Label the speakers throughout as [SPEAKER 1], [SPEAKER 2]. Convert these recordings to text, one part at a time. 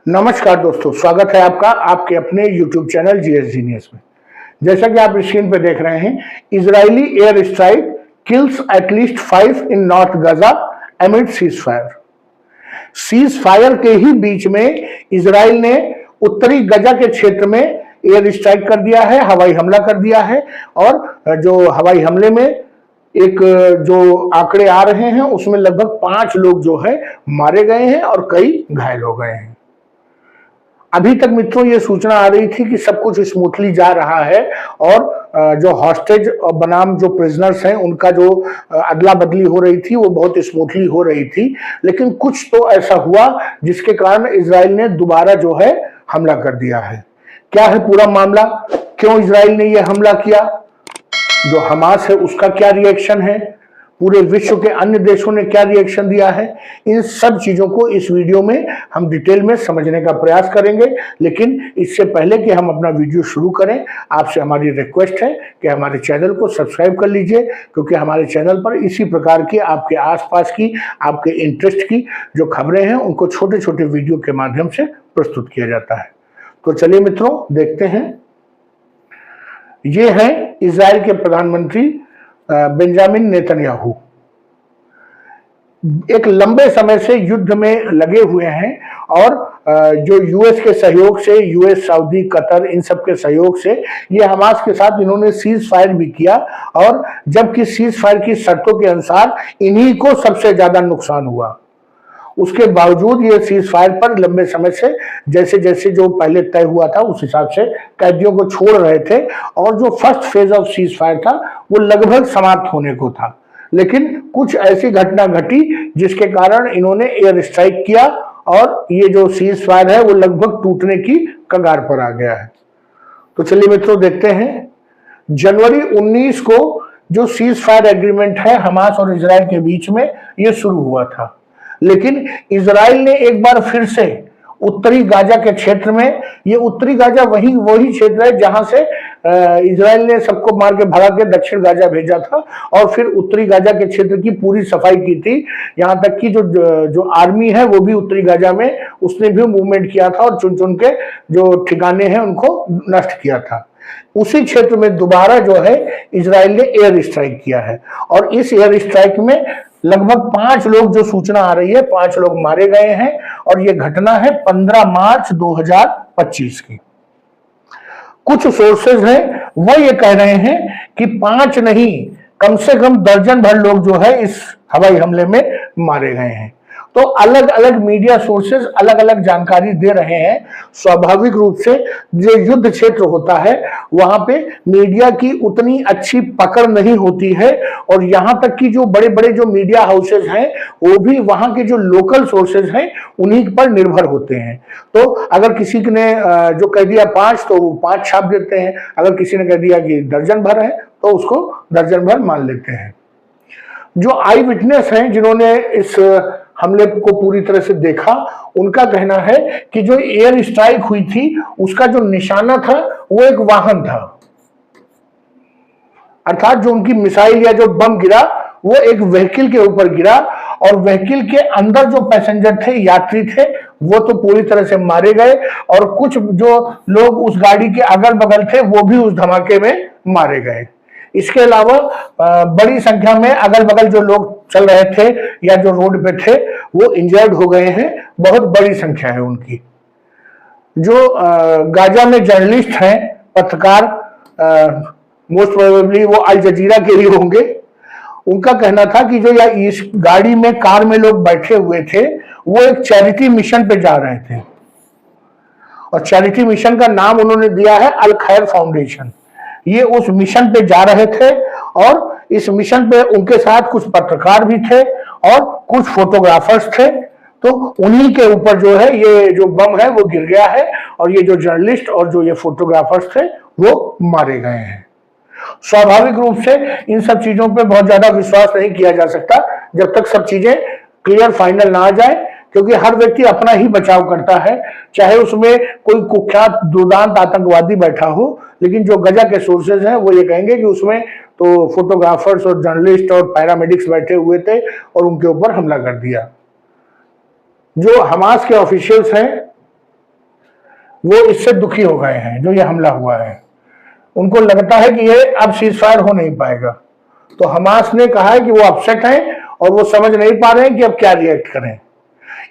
[SPEAKER 1] नमस्कार दोस्तों, स्वागत है आपका आपके अपने YouTube चैनल जीएस जीनियस में। जैसा कि आप स्क्रीन पर देख रहे हैं, Israeli air strike kills at least 5 in north Gaza amid ceasefire. Ceasefire के ही बीच में इजराइल ने उत्तरी गजा के क्षेत्र में एयर स्ट्राइक कर दिया है, हवाई हमला कर दिया है। और जो हवाई हमले में एक जो आंकड़े आ रहे हैं उसमें लगभग 5 लोग जो है मारे गए हैं और कई घायल हो गए हैं। अभी तक मित्रों ये सूचना आ रही थी कि सब कुछ स्मूथली जा रहा है और जो हॉस्टेज बनाम जो प्रिजनर्स हैं उनका जो अदला बदली हो रही थी वो बहुत स्मूथली हो रही थी। लेकिन कुछ तो ऐसा हुआ जिसके कारण इजराइल ने दोबारा जो है हमला कर दिया है। क्या है पूरा मामला, क्यों इजराइल ने यह हमला किया, जो हमास है उसका क्या रिएक्शन है, पूरे विश्व के अन्य देशों ने क्या रिएक्शन दिया है, इन सब चीजों को इस वीडियो में हम डिटेल में समझने का प्रयास करेंगे। लेकिन इससे पहले कि हम अपना वीडियो शुरू करें, आपसे हमारी रिक्वेस्ट है कि हमारे चैनल को सब्सक्राइब कर लीजिए, क्योंकि हमारे चैनल पर इसी प्रकार की आपके आसपास की, आपके इंटरेस्ट की जो खबरें हैं उनको छोटे छोटे वीडियो के माध्यम से प्रस्तुत किया जाता है। तो चलिए मित्रों देखते हैं। ये है इजराइल के प्रधानमंत्री बेंजामिन नेतन्याहू। एक लंबे समय से युद्ध में लगे हुए हैं और जो यूएस के सहयोग से, यूएस, सऊदी, कतर, इन सब के सहयोग से ये हमास के साथ इन्होंने सीज फायर भी किया। और जबकि सीज फायर की शर्तों के अनुसार इन्हीं को सबसे ज्यादा नुकसान हुआ, उसके बावजूद ये सीज फायर पर लंबे समय से जैसे जैसे जो पहले तय हुआ था उस हिसाब से कैदियों को छोड़ रहे थे। और जो first phase of cease fire था वो लगभग समाप्त होने को था। लेकिन कुछ ऐसी घटना घटी जिसके कारण इन्होंने एयर स्ट्राइक किया और ये जो सीज फायर है वो लगभग टूटने की कगार पर आ गया है। तो चलिए मित्रों देखते हैं। जनवरी 19 को जो सीज फायर एग्रीमेंट है हमास और इजराइल के बीच में ये शुरू हुआ था। लेकिन इजराइल ने एक बार फिर से उत्तरी गाजा के क्षेत्र में, ये उत्तरी गाजा वही क्षेत्र है जहां से इजराइल ने सबको मार के भगा के दक्षिण गाजा भेजा था और फिर उत्तरी गाजा के क्षेत्र की पूरी सफाई की थी। यहां तक कि जो आर्मी है वो भी उत्तरी गाजा में उसने भी मूवमेंट किया था और चुन चुन के जो ठिकाने हैं उनको नष्ट किया था। उसी क्षेत्र में दोबारा जो है इजराइल ने एयर स्ट्राइक किया है और इस एयर स्ट्राइक में लगभग 5 लोग, जो सूचना आ रही है 5 लोग मारे गए हैं। और ये घटना है 15 मार्च 2025 की। कुछ सोर्सेज हैं वो ये कह रहे हैं कि 5 नहीं, कम से कम दर्जन भर लोग जो है इस हवाई हमले में मारे गए हैं। तो अलग अलग मीडिया सोर्सेज अलग अलग जानकारी दे रहे हैं। स्वाभाविक रूप से जो युद्ध क्षेत्र होता है वहां पे मीडिया की उतनी अच्छी पकड़ नहीं होती है और यहां तक कि जो बड़े बड़े जो मीडिया हाउसेज हैं वो भी वहां के जो लोकल सोर्सेज हैं उन्हीं पर निर्भर होते हैं। तो अगर किसी ने जो कह दिया 5 तो वो 5 छाप देते हैं, अगर किसी ने कह दिया कि दर्जन भर है तो उसको दर्जन भर मान लेते हैं। जो आई विटनेस हैं जिन्होंने इस हमले को पूरी तरह से देखा, उनका कहना है कि जो एयर स्ट्राइक हुई थी उसका जो निशाना था वो एक वाहन था, अर्थात जो उनकी मिसाइल या जो बम गिरा वो एक व्हीकल के ऊपर गिरा और व्हीकल के अंदर जो पैसेंजर थे, यात्री थे, वो तो पूरी तरह से मारे गए और कुछ जो लोग उस गाड़ी के अगल बगल थे वो भी उस धमाके में मारे गए। इसके अलावा बड़ी संख्या में अगल बगल जो लोग चल रहे थे या जो रोड पे थे वो इंजर्ड हो गए हैं, बहुत बड़ी संख्या है उनकी। जो गाजा में जर्नलिस्ट हैं, पत्रकार, मोस्ट प्रोबेबली वो अल जजीरा के ही होंगे, उनका कहना था कि जो इस गाड़ी में, कार में लोग बैठे हुए थे वो एक चैरिटी मिशन पे जा रहे थे और चैरिटी मिशन का नाम उन्होंने दिया है अल खैर फाउंडेशन। ये उस मिशन पे जा रहे थे और इस मिशन पे उनके साथ कुछ पत्रकार भी थे और कुछ फोटोग्राफर्स थे। तो उन्हीं के ऊपर जो है ये जो बम है वो गिर गया है और ये जो जर्नलिस्ट और जो ये फोटोग्राफर्स थे वो मारे गए हैं। स्वाभाविक रूप से इन सब चीजों पे बहुत ज्यादा विश्वास नहीं किया जा सकता जब तक सब चीजें क्लियर, फाइनल ना आ जाए, क्योंकि हर व्यक्ति अपना ही बचाव करता है, चाहे उसमें कोई कुख्यात दुर्दांत आतंकवादी बैठा हो। लेकिन जो गजा के सोर्सेज हैं वो ये कहेंगे कि उसमें तो फोटोग्राफर्स और जर्नलिस्ट और पैरामेडिक्स बैठे हुए थे और उनके ऊपर हमला कर दिया। जो हमास के ऑफिशियल्स हैं वो इससे दुखी हो गए हैं जो ये हमला हुआ है। उनको लगता है कि ये अब सीज फायर हो नहीं पाएगा। तो हमास ने कहा है कि वो अपसेट हैं और वो समझ नहीं पा रहे हैं कि अब क्या रिएक्ट करें।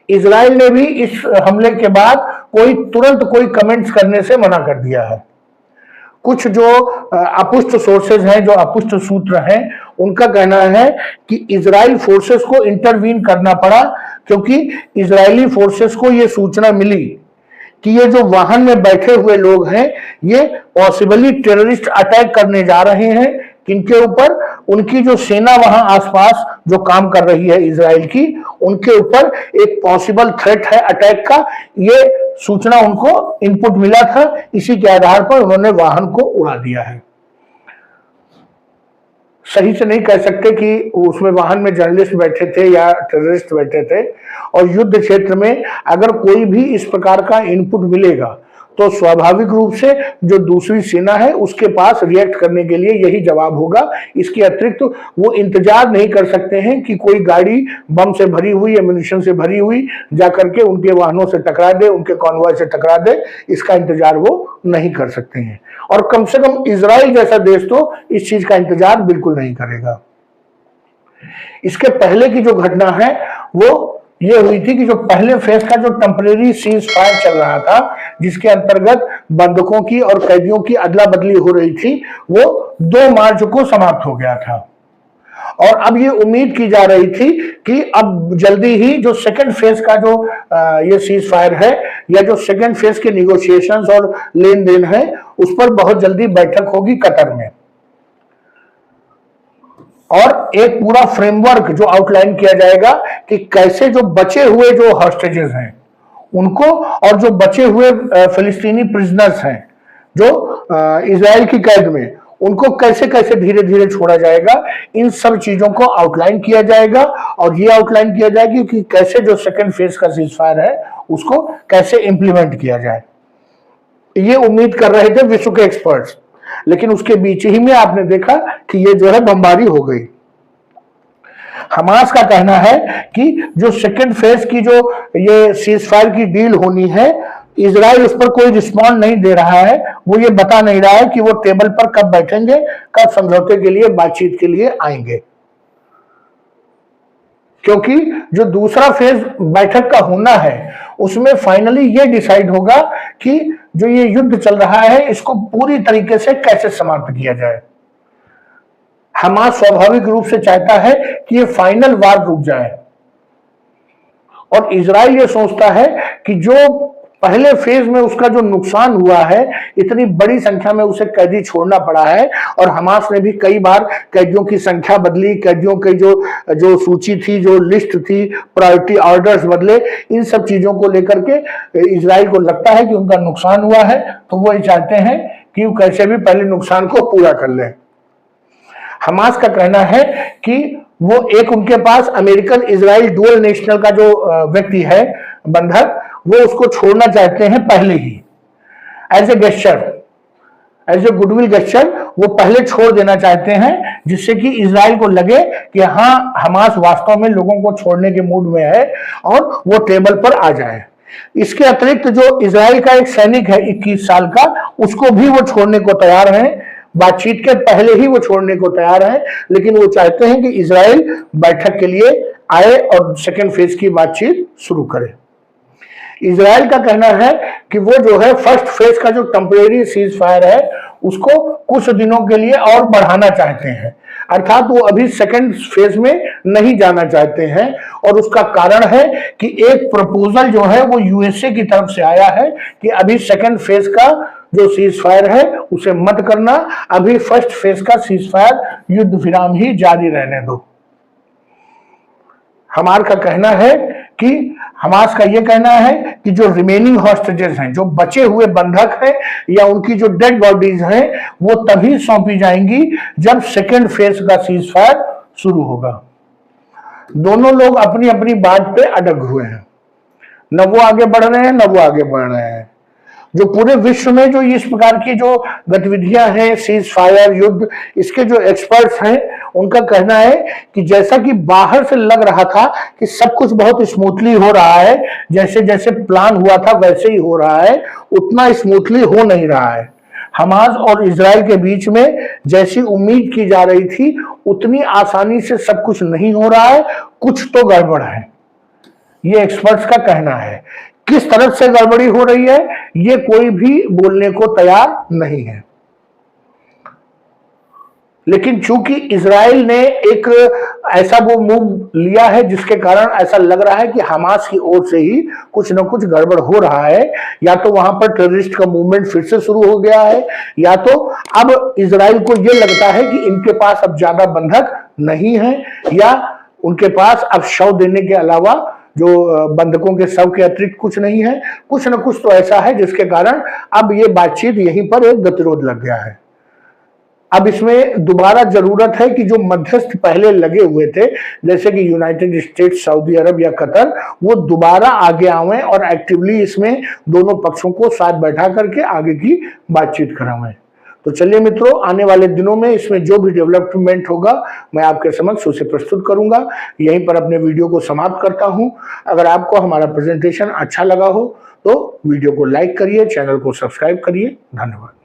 [SPEAKER 1] इजराइल ने भी इस हमले के बाद तुरंत कोई कमेंट्स करने से मना कर दिया है। कुछ जो अपुष्ट सोर्सेज हैं, जो अपुष्ट सूत्र हैं, उनका कहना है कि इजराइल फोर्सेस को इंटरवीन करना पड़ा, क्योंकि इजरायली फोर्सेस को यह सूचना मिली कि ये जो वाहन में बैठे हुए लोग हैं ये पॉसिबली टेररिस्ट अटैक करने जा रहे हैं। किनके ऊपर? उनकी जो सेना वहां आसपास जो काम कर रही है इजराइल की, उनके ऊपर एक पॉसिबल थ्रेट है अटैक का। ये सूचना उनको इनपुट मिला था, इसी के आधार पर उन्होंने वाहन को उड़ा दिया है। सही से नहीं कह सकते कि उसमें वाहन में जर्नलिस्ट बैठे थे या टेररिस्ट बैठे थे। और युद्ध क्षेत्र में अगर कोई भी इस प्रकार का इनपुट मिलेगा तो स्वाभाविक रूप से जो दूसरी सेना है उसके पास रिएक्ट करने के लिए यही जवाब होगा। इसके अतिरिक्त वो इंतजार नहीं कर सकते हैं कि कोई गाड़ी बम से भरी हुई, एम्यूनिशन से भरी हुई जाकर के उनके वाहनों से टकरा दे, उनके कॉन्वॉय से टकरा दे। इसका इंतजार वो नहीं कर सकते हैं। और कम से कम इजराइल जैसा देश तो इस चीज का इंतजार बिल्कुल नहीं करेगा। इसके पहले की जो घटना है वो ये हुई थी कि जो पहले फेज का जो टेम्परेरी सीज फायर चल रहा था, जिसके अंतर्गत बंधकों की और कैदियों की अदला बदली हो रही थी, वो 2 मार्च को समाप्त हो गया था। और अब ये उम्मीद की जा रही थी कि अब जल्दी ही जो सेकंड फेज का जो ये सीज फायर है या जो सेकंड फेज के निगोशिएशंस और लेन देन है उस पर बहुत जल्दी बैठक होगी कतर में। और एक पूरा फ्रेमवर्क जो आउटलाइन किया जाएगा कि कैसे जो बचे हुए जो हॉस्टेजेस हैं उनको और जो बचे हुए फिलिस्तीनी प्रिजनर्स हैं जो इजराइल की कैद में, उनको कैसे कैसे धीरे धीरे छोड़ा जाएगा। इन सब चीजों को आउटलाइन किया जाएगा। और ये आउटलाइन किया जाएगा कि कैसे जो सेकंड फेज का सीजफायर है उसको कैसे इंप्लीमेंट किया जाए। ये उम्मीद कर रहे थे विश्व के एक्सपर्ट्स, लेकिन उसके बीच ही में आपने देखा कि ये जो है बमबारी हो गई। हमास का कहना है कि जो सेकंड फेज की जो ये सीजफायर की डील होनी है, इजराइल उस पर कोई रिस्पॉन्ड नहीं दे रहा है। वो ये बता नहीं रहा है कि वो टेबल पर कब बैठेंगे, कब समझौते के लिए, बातचीत के लिए आएंगे। क्योंकि जो दूसरा फेज बैठक का होना है उसमें फाइनली ये डिसाइड होगा कि जो ये युद्ध चल रहा है इसको पूरी तरीके से कैसे समाप्त किया जाए। हमास स्वाभाविक रूप से चाहता है कि ये फाइनल वार रुक जाए। और इजराइल ये सोचता है कि जो पहले फेज में उसका जो नुकसान हुआ है, इतनी बड़ी संख्या में उसे कैदी छोड़ना पड़ा है। और हमास ने भी कई बार कैदियों की संख्या बदली, कैदियों की जो सूची थी, जो लिस्ट थी, प्रायोरिटी ऑर्डर्स बदले। इन सब चीजों को लेकर के इजराइल को लगता है कि उनका नुकसान हुआ है, तो वो ये चाहते हैं कि वो कैसे भी पहले नुकसान को पूरा कर ले। हमास का कहना है कि वो एक उनके पास अमेरिकन इजराइल डुअल नेशनल का जो व्यक्ति है, बंधक, वो उसको छोड़ना चाहते हैं पहले ही, as a gesture, as a goodwill gesture वो पहले छोड़ देना चाहते हैं, जिससे कि इजराइल को लगे कि हाँ, हमास वास्तव में लोगों को छोड़ने के मूड में है और वो टेबल पर आ जाए। इसके अतिरिक्त जो इजराइल का एक सैनिक है 21 साल का, उसको भी वो छोड़ने को तैयार है। बातचीत के पहले ही वो छोड़ने को तैयार है, लेकिन वो चाहते हैं कि इजराइल बैठक के लिए आए और सेकेंड फेज की बातचीत शुरू करे। इजराइल का कहना है कि वो जो है फर्स्ट फेज का जो टेम्परेरी सीज फायर है उसको कुछ दिनों के लिए और बढ़ाना चाहते हैं, अर्थात वो अभी सेकेंड फेज में नहीं जाना चाहते हैं। और उसका कारण है कि एक प्रपोजल जो है वो यूएसए की तरफ से आया है कि अभी सेकेंड फेज का जो सीज फायर है उसे मत करना, अभी फर्स्ट फेज का सीज फायर युद्ध विराम ही जारी रहने दो। हमार का कहना है कि हमास का यह कहना है कि जो रिमेनिंग हॉस्टेजेस हैं, जो बचे हुए बंधक हैं या उनकी जो डेड बॉडीज हैं, वो तभी सौंपी जाएंगी जब सेकेंड फेज का सीज फायर शुरू होगा। दोनों लोग अपनी अपनी बात पे अड़ग हुए हैं, न वो आगे बढ़ रहे हैं न वो आगे बढ़ रहे हैं। जो पूरे विश्व में जो इस प्रकार की जो गतिविधियां हैं, सीज फायर, युद्ध, इसके जो एक्सपर्ट्स हैं उनका कहना है कि जैसा कि बाहर से लग रहा था कि सब कुछ बहुत स्मूथली हो रहा है, जैसे जैसे प्लान हुआ था वैसे ही हो रहा है, उतना स्मूथली हो नहीं रहा है। हमास और इजराइल के बीच में जैसी उम्मीद की जा रही थी उतनी आसानी से सब कुछ नहीं हो रहा है, कुछ तो गड़बड़ है, ये एक्सपर्ट्स का कहना है। किस तरफ से गड़बड़ी हो रही है ये कोई भी बोलने को तैयार नहीं है। लेकिन चूंकि इजराइल ने एक ऐसा वो मूव लिया है जिसके कारण ऐसा लग रहा है कि हमास की ओर से ही कुछ न कुछ गड़बड़ हो रहा है, या तो वहां पर टेररिस्ट का मूवमेंट फिर से शुरू हो गया है, या तो अब इजराइल को यह लगता है कि इनके पास अब ज्यादा बंधक नहीं है, या उनके पास अब शव देने के अलावा जो बंधकों के शव के अतिरिक्त कुछ नहीं है। कुछ न कुछ तो ऐसा है जिसके कारण अब ये बातचीत यहीं पर एक गतिरोध लग गया है। अब इसमें दोबारा जरूरत है कि जो मध्यस्थ पहले लगे हुए थे जैसे कि यूनाइटेड स्टेट्स, सऊदी अरब या कतर, वो दोबारा आगे आवे और एक्टिवली इसमें दोनों पक्षों को साथ बैठा करके आगे की बातचीत करावें। तो चलिए मित्रों, आने वाले दिनों में इसमें जो भी डेवलपमेंट होगा मैं आपके समक्ष उसे प्रस्तुत करूंगा। यहीं पर अपने वीडियो को समाप्त करता हूं। अगर आपको हमारा प्रेजेंटेशन अच्छा लगा हो तो वीडियो को लाइक करिए, चैनल को सब्सक्राइब करिए। धन्यवाद।